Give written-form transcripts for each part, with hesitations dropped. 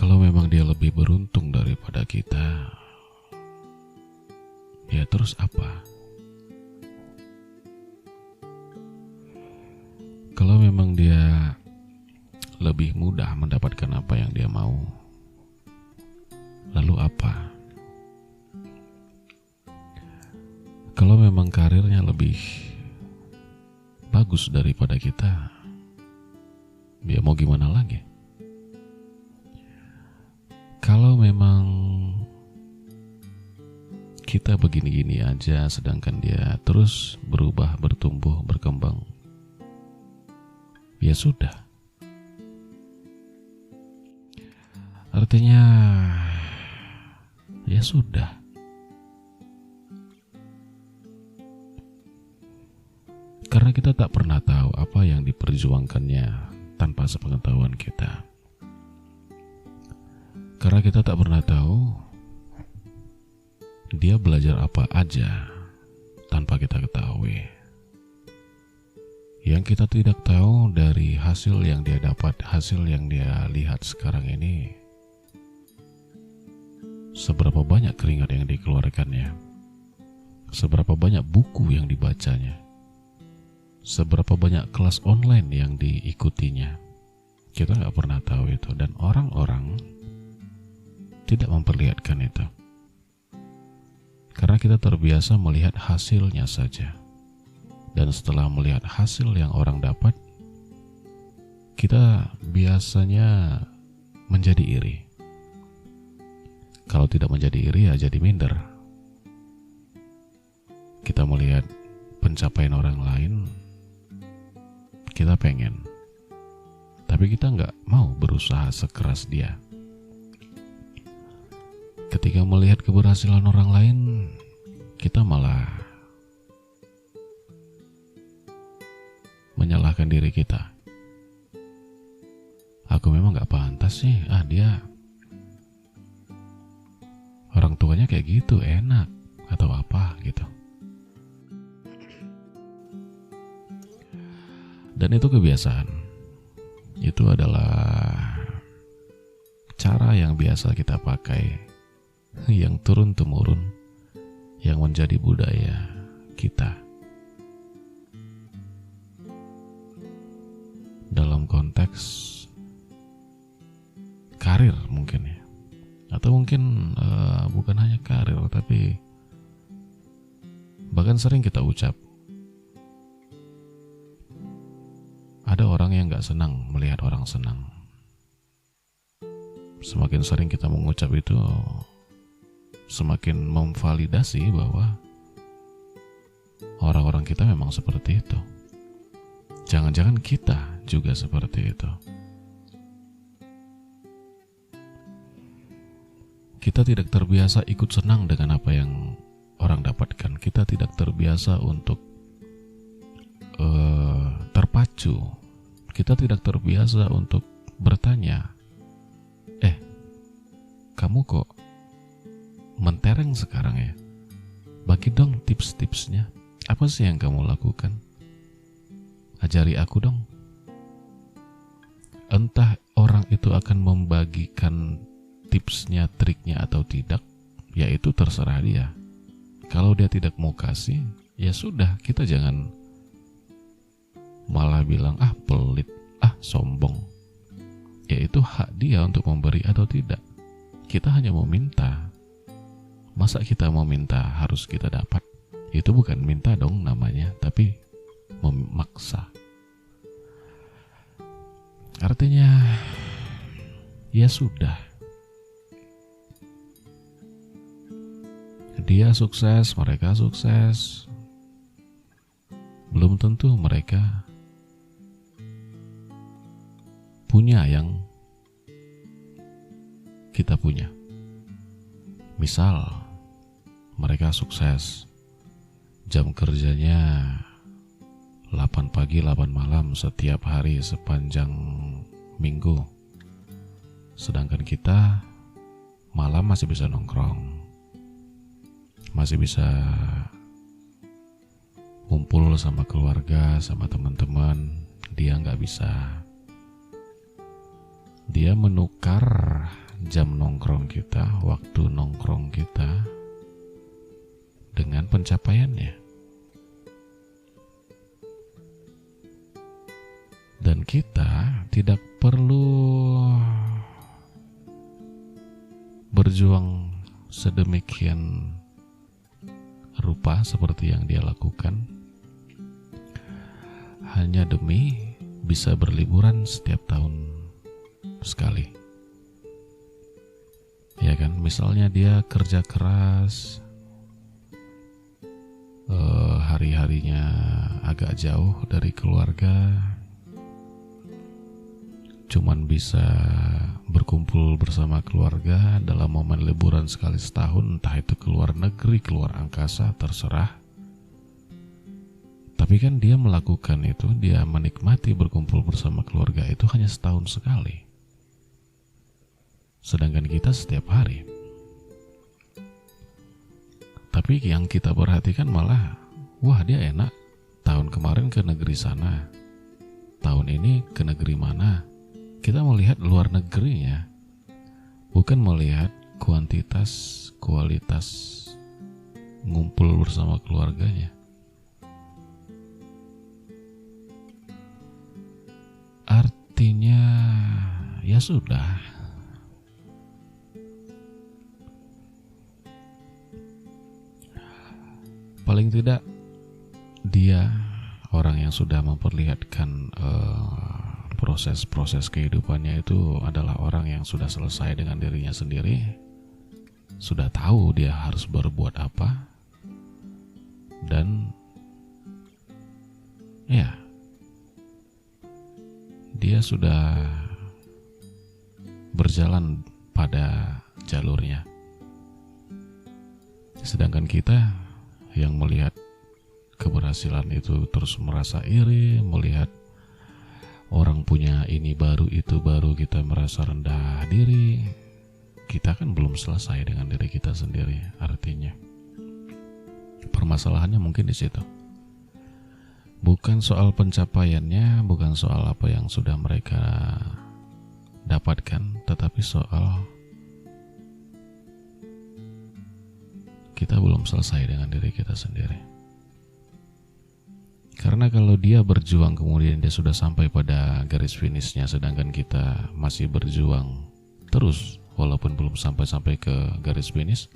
Kalau memang dia lebih beruntung daripada kita, ya terus apa? Kalau memang dia lebih mudah mendapatkan apa yang dia mau, lalu apa? Kalau memang karirnya lebih bagus daripada kita, ya mau gimana lagi? Kalau memang kita begini-gini aja sedangkan dia terus berubah, bertumbuh, berkembang, ya sudah. Artinya ya sudah. Karena kita tak pernah tahu apa yang diperjuangkannya tanpa sepengetahuan kita. Karena kita tak pernah tahu dia belajar apa aja tanpa kita ketahui. Yang kita tidak tahu dari hasil yang dia dapat, hasil yang dia lihat sekarang ini, seberapa banyak keringat yang dikeluarkannya, seberapa banyak buku yang dibacanya, seberapa banyak kelas online yang diikutinya. Kita nggak pernah tahu itu, dan orang-orang tidak memperlihatkan itu. Karena kita terbiasa melihat hasilnya saja. Dan setelah melihat hasil yang orang dapat, kita biasanya menjadi iri. Kalau tidak menjadi iri, ya jadi minder. Kita melihat pencapaian orang lain, kita pengen, tapi kita nggak mau berusaha sekeras dia. Ketika melihat keberhasilan orang lain, kita malah menyalahkan diri kita. Aku memang gak pantas sih, dia orang tuanya kayak gitu, enak, atau apa gitu. Dan itu kebiasaan. Itu adalah cara yang biasa kita pakai, yang turun-temurun, yang menjadi budaya kita. Dalam konteks karir mungkin ya, atau mungkin bukan hanya karir, tapi bahkan sering kita ucap. Ada orang yang gak senang melihat orang senang. Semakin sering kita mengucap itu, semakin memvalidasi bahwa orang-orang kita memang seperti itu. Jangan-jangan kita juga seperti itu. Kita tidak terbiasa ikut senang dengan apa yang orang dapatkan. Kita tidak terbiasa untuk terpacu. Kita tidak terbiasa untuk bertanya, kamu kok mentereng sekarang ya? Bagi dong tips-tipsnya. Apa sih yang kamu lakukan? Ajari aku dong. Entah orang itu akan membagikan tipsnya, triknya atau tidak, ya itu terserah dia. Kalau dia tidak mau kasih, ya sudah, kita jangan malah bilang pelit, sombong. Ya itu hak dia untuk memberi atau tidak. Kita hanya mau minta. Masa kita mau minta harus kita dapat? Itu bukan minta dong namanya, tapi memaksa. Artinya ya sudah. Dia sukses, mereka sukses. Belum tentu mereka punya yang kita punya. Misal mereka sukses, jam kerjanya 8 pagi 8 malam setiap hari sepanjang minggu. Sedangkan kita malam masih bisa nongkrong, masih bisa ngumpul sama keluarga, sama teman-teman. Dia nggak bisa. dia menukar jam nongkrong kita, waktu nongkrong kita dengan pencapaiannya. Dan kita tidak perlu berjuang sedemikian rupa seperti yang dia lakukan hanya demi bisa berliburan setiap tahun sekali. Ya kan, misalnya dia kerja keras, hari-harinya agak jauh dari keluarga, cuman bisa berkumpul bersama keluarga dalam momen liburan sekali setahun, entah itu ke luar negeri, keluar angkasa, terserah. Tapi kan dia melakukan itu, dia menikmati berkumpul bersama keluarga itu hanya setahun sekali. Sedangkan kita setiap hari. Tapi yang kita perhatikan malah, wah dia enak, tahun kemarin ke negeri sana, tahun ini ke negeri mana. Kita melihat luar negerinya, bukan melihat kuantitas, kualitas ngumpul bersama keluarganya. Artinya ya sudah, paling tidak dia orang yang sudah memperlihatkan proses-proses kehidupannya itu adalah orang yang sudah selesai dengan dirinya sendiri, sudah tahu dia harus berbuat apa, dan ya dia sudah berjalan pada jalurnya. Sedangkan kita yang melihat keberhasilan itu terus merasa iri, melihat orang punya ini baru, itu baru, kita merasa rendah diri. Kita kan belum selesai dengan diri kita sendiri. Artinya permasalahannya mungkin di situ. Bukan soal pencapaiannya, bukan soal apa yang sudah mereka dapatkan, tetapi soal kita belum selesai dengan diri kita sendiri. Karena kalau dia berjuang kemudian dia sudah sampai pada garis finishnya, sedangkan kita masih berjuang terus walaupun belum sampai ke garis finish,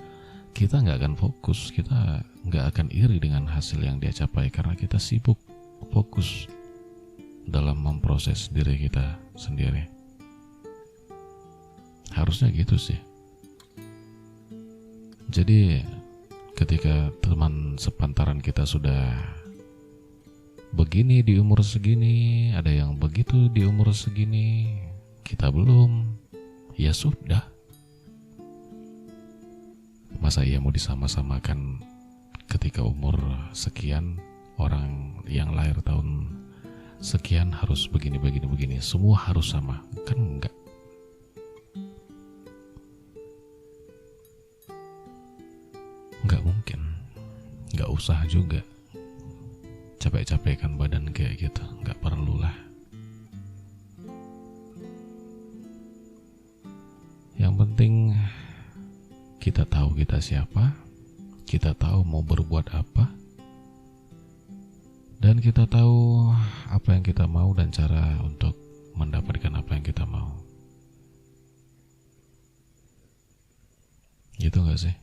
kita nggak akan fokus, kita nggak akan iri dengan hasil yang dia capai karena kita sibuk fokus dalam memproses diri kita sendiri. Harusnya gitu sih. Jadi ketika teman sepantaran kita sudah begini di umur segini, ada yang begitu di umur segini, kita belum, ya sudah. Masa ia mau disama-samakan ketika umur sekian, orang yang lahir tahun sekian harus begini, semua harus sama, kan enggak. Enggak mungkin, enggak usah juga capek-capekkan badan kayak gitu, enggak perlulah. Yang penting kita tahu kita siapa, kita tahu mau berbuat apa, dan kita tahu apa yang kita mau dan cara untuk mendapatkan apa yang kita mau. Gitu gak sih?